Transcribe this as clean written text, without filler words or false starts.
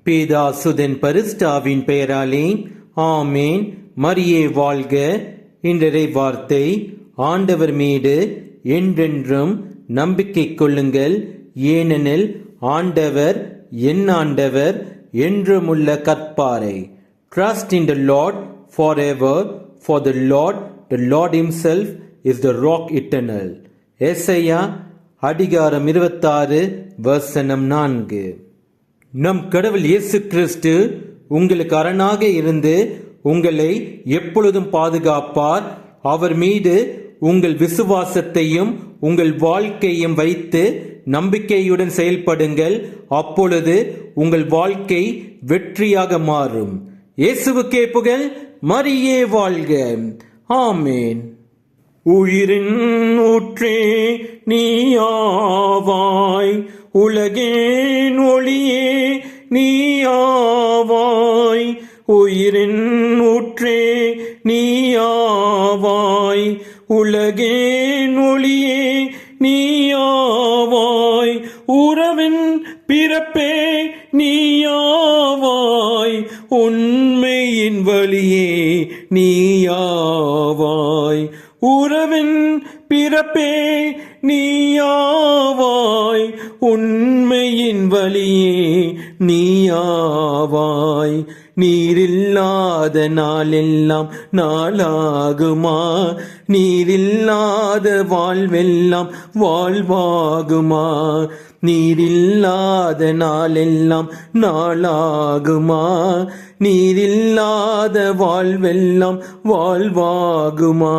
பிதா சுதன் பரிசுத்தாவின் பெயராலே ஆமேன். மரியே வாழ்க. இன்றைய வார்த்தை, ஆண்டவர் மீது என்றென்றும் நம்பிக்கை கொள்ளுங்கள், ஏனெனில் ஆண்டவர் என் ஆண்டவர் என்றுமுள்ள கற்பாரை. Trust in the Lord forever, for the Lord himself is the rock eternal. ஏசாயா அதிகாரம் 26 வசனம் 4. நம் கடவுள் இயேசு கிறிஸ்து உங்களுக்கு அரணாக இருந்து உங்களை எப்பொழுதும் பாதுகாப்பார். அவர் மீது உங்கள் விசுவாசத்தையும் உங்கள் வாழ்க்கையும் வைத்து நம்பிக்கையுடன் செயல்படுங்கள். அப்பொழுது உங்கள் வாழ்க்கை வெற்றியாக மாறும். இயேசுவுக்கே புகழ். மரியே வாழ்க. ஆமேன். உயிரின் ஊற்றே நீயாவாய், உலகின் ஒளியே நீயாவாய். உயிரின் ஊற்றே நீயாவாய், உலகின் ஒளியே நீயாவாய். உறவின் பிறப்பே நீயாவாய், உண்மையின் வழியே நீயாவாய். உறவின் பிறப்பே நீயாவாய், உண்மையின் வழியே நீயாவாய். நீரில்லாத நாளெல்லாம் நாளாகுமா? நீரில்லாத வாழ்வெல்லாம் வாழ்வாகுமா? நீரில்லாத நாளெல்லாம் நாளாகுமா? நீரில்லாத வாழ்வெல்லாம் வாழ்வாகுமா?